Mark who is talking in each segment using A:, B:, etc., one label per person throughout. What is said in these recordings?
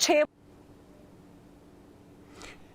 A: 6।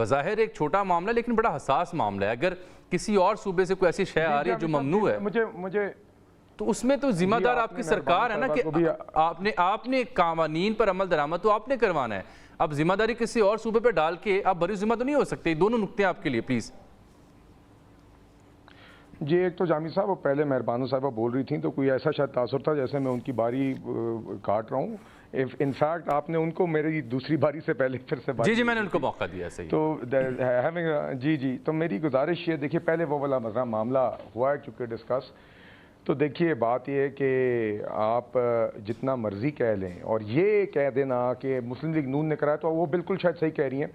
B: بظاہر ایک چھوٹا معاملہ لیکن بڑا حساس معاملہ ہے. اگر کسی اور صوبے سے کوئی ایسی شے آ رہی ہے جو ممنوع ہے
C: مجھے
B: تو اس میں تو ذمہ دار آپ کی سرکار ہے نا کہ آپ نے قوانین پر عمل درآمد تو آپ نے کروانا ہے. اب ذمہ داری کسی اور صوبے پہ ڈال کے آپ بری ذمہ تو نہیں ہو سکتے. دونوں نقطے آپ کے لیے پلیز.
C: جی ایک تو جامی صاحب وہ پہلے مہربانو صاحبہ بول رہی تھیں تو کوئی ایسا شاید تاثر تھا جیسے میں ان کی باری کاٹ رہا ہوں. انفیکٹ آپ نے ان کو میری دوسری باری سے پہلے پھر سے
B: جی میں نے ان کو موقع دیا. صحیح.
C: تو جی تو میری گزارش یہ دیکھیے پہلے وہ والا معاملہ ہوا ہے چونکہ ڈسکس. تو دیکھیے بات یہ ہے کہ آپ جتنا مرضی کہہ لیں اور یہ کہہ دینا کہ مسلم لیگ نون نے کرایا تو وہ بالکل شاید صحیح کہہ رہی ہیں.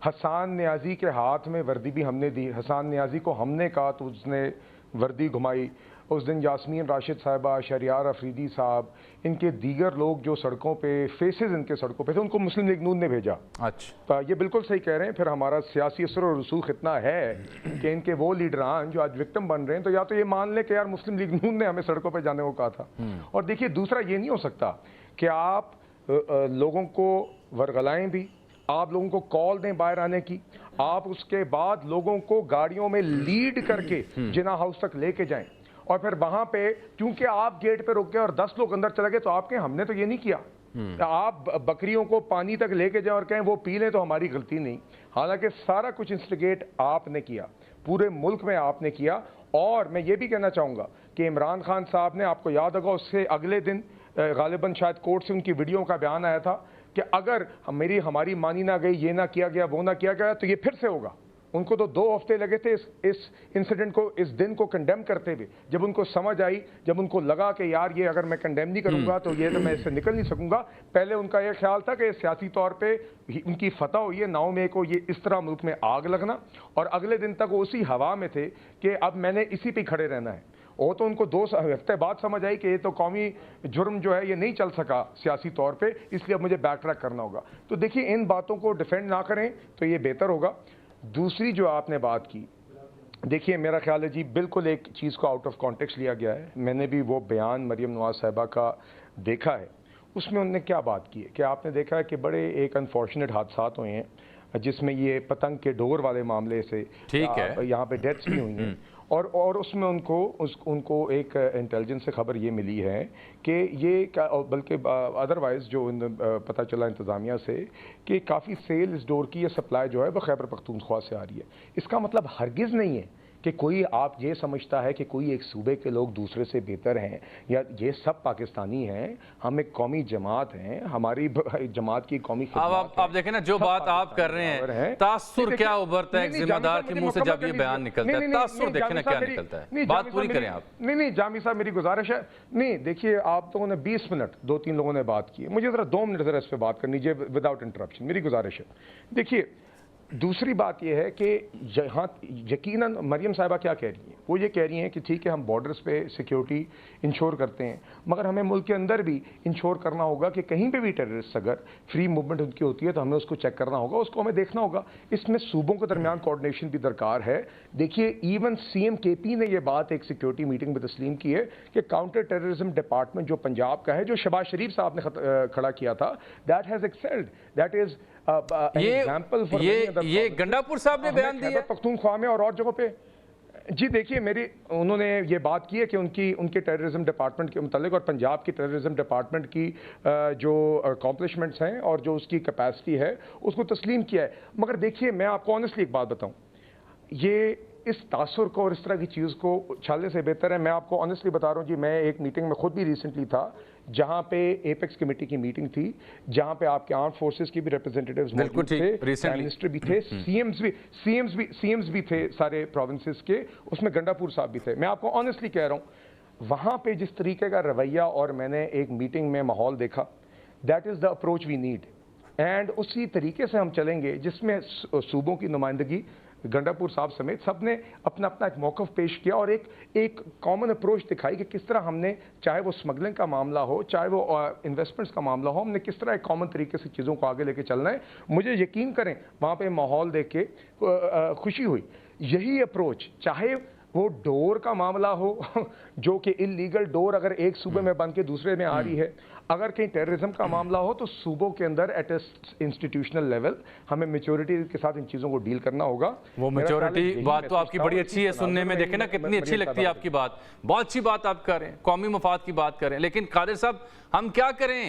C: حسان نیازی کے ہاتھ میں وردی بھی ہم نے دی. حسان نیازی کو ہم نے کہا تو اس نے وردی گھمائی. اس دن یاسمین راشد صاحبہ, شہریار افریدی صاحب, ان کے دیگر لوگ جو سڑکوں پہ فیسز ان کے سڑکوں پہ تھے ان کو مسلم لیگ نون نے بھیجا.
B: اچھا
C: یہ بالکل صحیح کہہ رہے ہیں. پھر ہمارا سیاسی اثر و رسوخ اتنا ہے کہ ان کے وہ لیڈران جو آج وکٹم بن رہے ہیں تو یا تو یہ مان لیں کہ یار مسلم لیگ نون نے ہمیں سڑکوں پہ جانے کو کہا تھا. اور دیکھیے دوسرا یہ نہیں ہو سکتا کہ آپ لوگوں کو ورغلائیں بھی, آپ لوگوں کو کال دیں باہر آنے کی, آپ اس کے بعد لوگوں کو گاڑیوں میں لیڈ کر کے جناح ہاؤس تک لے کے جائیں اور پھر وہاں پہ کیونکہ آپ گیٹ پہ رک گئے اور 10 لوگ اندر چلے گئے تو آپ کہیں ہم نے تو یہ نہیں کیا. آپ بکریوں کو پانی تک لے کے جائیں اور کہیں وہ پی لیں تو ہماری غلطی نہیں. حالانکہ سارا کچھ انسٹیگیٹ آپ نے کیا, پورے ملک میں آپ نے کیا. اور میں یہ بھی کہنا چاہوں گا کہ عمران خان صاحب نے, آپ کو یاد ہوگا اس سے اگلے دن غالباً شاید کورٹ سے ان کی ویڈیو کا بیان آیا تھا کہ اگر ہماری مانی نہ گئی, یہ نہ کیا گیا, وہ نہ کیا گیا تو یہ پھر سے ہوگا. ان کو تو 2 ہفتے لگے تھے اس انسیڈنٹ کو, اس دن کو کنڈیم کرتے ہوئے. جب ان کو سمجھ آئی, جب ان کو لگا کہ یار یہ اگر میں کنڈیم نہیں کروں گا تو یہ تو میں اس سے نکل نہیں سکوں گا. پہلے ان کا یہ خیال تھا کہ سیاسی طور پہ ان کی فتح ہوئی ہے 9 مئی کو, یہ اس طرح ملک میں آگ لگنا, اور اگلے دن تک وہ اسی ہوا میں تھے کہ اب میں نے اسی پہ کھڑے رہنا ہے. وہ تو ان کو 2 ہفتے بعد سمجھ آئی کہ یہ تو قومی جرم جو ہے یہ نہیں چل سکا سیاسی طور پہ, اس لیے اب مجھے بیک ٹریک کرنا ہوگا. تو دیکھیے ان باتوں کو ڈیفینڈ نہ کریں تو یہ بہتر ہوگا. دوسری جو آپ نے بات کی, دیکھیے میرا خیال ہے جی بالکل ایک چیز کو آؤٹ آف کانٹیکسٹ لیا گیا ہے. میں نے بھی وہ بیان مریم نواز صاحبہ کا دیکھا ہے. اس میں انہوں نے کیا بات کی ہے کہ آپ نے دیکھا ہے کہ بڑے ایک انفارچونیٹ حادثات ہوئے ہیں جس میں یہ پتنگ کے ڈور والے معاملے سے یہاں پہ ڈیتھس بھی ہوئی ہیں. اور اس میں ان کو ایک انٹیلیجنس سے خبر یہ ملی ہے کہ یہ بلکہ ادروائز جو پتہ چلا انتظامیہ سے کہ کافی سیل اس ڈور کی یہ سپلائی جو ہے وہ خیبر پختونخوا سے آ رہی ہے. اس کا مطلب ہرگز نہیں ہے کہ کوئی آپ یہ سمجھتا ہے کہ کوئی ایک صوبے کے لوگ دوسرے سے بہتر ہیں یا یہ سب پاکستانی ہیں. ہم ایک قومی جماعت ہیں, ہماری جماعت کی قومی خدمات.
B: آپ دیکھیں نا جو بات آپ کر رہے ہیں, تاثر کیا ابھرتا ہے ایک ذمہ دار کے منہ سے جب یہ بیان نکلتا ہے, تاثر دیکھیں نا کیا نکلتا ہے. بات پوری کریں آپ.
C: نہیں جامی صاحب میری گزارش ہے, نہیں دیکھیے آپ لوگوں نے 20 منٹ 2-3 لوگوں نے بات کی, مجھے ذرا 2 منٹ ذرا اس پہ بات کرنی چاہیے وداؤٹ انٹرپشن, میری گزارش ہے. دیکھیے دوسری بات یہ ہے کہ یہاں یقیناً مریم صاحبہ کیا کہہ رہی ہیں, وہ یہ کہہ رہی ہیں کہ ٹھیک ہے ہم بارڈرز پہ سیکیورٹی انشور کرتے ہیں, مگر ہمیں ملک کے اندر بھی انشور کرنا ہوگا کہ کہیں پہ بھی ٹیررسٹ اگر فری موومنٹ ان کی ہوتی ہے تو ہمیں اس کو چیک کرنا ہوگا, اس کو ہمیں دیکھنا ہوگا. اس میں صوبوں کے درمیان کوآرڈینیشن بھی درکار ہے. دیکھیے ایون CM KP نے یہ بات ایک سیکیورٹی میٹنگ میں تسلیم کی ہے کہ کاؤنٹر ٹیررزم ڈپارٹمنٹ جو پنجاب کا ہے, جو شہباز شریف صاحب نے کھڑا کیا تھا, دیٹ ہیز ایکسیلڈ, دیٹ از
B: یہ گنڈاپور صاحب نے بیان دیا
C: پختونخوا میں اور جگہوں پہ. جی دیکھیے انہوں نے یہ بات کی ہے کہ ان کے ٹیررزم ڈپارٹمنٹ کے متعلق اور پنجاب کی ٹیررزم ڈپارٹمنٹ کی جو اکمپلشمنٹس ہیں اور جو اس کی کیپیسٹی ہے اس کو تسلیم کیا ہے. مگر دیکھیے میں آپ کو آنیسٹلی ایک بات بتاؤں, یہ اس تاثر کو اور اس طرح کی چیز کو چھالنے سے بہتر ہے. میں آپ کو آنیسٹلی بتا رہا ہوں جی, میں ایک میٹنگ میں خود بھی ریسنٹلی تھا جہاں پہ ایپیکس کمیٹی کی میٹنگ تھی, جہاں پہ آپ کے آرمڈ فورسز کی بھی ریپرزینٹیوز موجود تھے, پرائم منسٹر بھی تھے, سی ایمز بھی تھے سارے پروونسز کے, اس میں گنڈاپور صاحب بھی تھے. میں آپ کو آنیسٹلی کہہ رہا ہوں وہاں پہ جس طریقے کا رویہ اور میں نے ایک میٹنگ میں ماحول دیکھا, that is the approach we need. And اسی طریقے سے ہم چلیں گے جس میں صوبوں کی نمائندگی گنڈاپور صاحب سمیت سب نے اپنا ایک موقف پیش کیا اور ایک کامن اپروچ دکھائی کہ کس طرح ہم نے, چاہے وہ اسمگلنگ کا معاملہ ہو, چاہے وہ انویسٹمنٹس کا معاملہ ہو, ہم نے کس طرح ایک کامن طریقے سے چیزوں کو آگے لے کے چلنا ہے. مجھے یقین کریں وہاں پہ ماحول دیکھ کے خوشی ہوئی. یہی اپروچ چاہے وہ ڈور کا معاملہ ہو جو کہ انلیگل ڈور اگر ایک صوبے میں بن کے دوسرے میں آ رہی ہے، اگر کہیں ٹیررزم کا معاملہ ہو تو صوبوں کے اندر ایٹ انسٹیٹیوشنل لیول ہمیں میچورٹی کے ساتھ ان چیزوں کو ڈیل کرنا ہوگا۔
B: وہ میچورٹی بات تو آپ کی بڑی اچھی ہے سننے میں، دیکھیں نا کتنی اچھی لگتی ہے آپ کی بات، بہت اچھی بات آپ کر رہے ہیں، قومی مفاد کی بات کر رہے ہیں، لیکن قادر صاحب ہم کیا کریں؟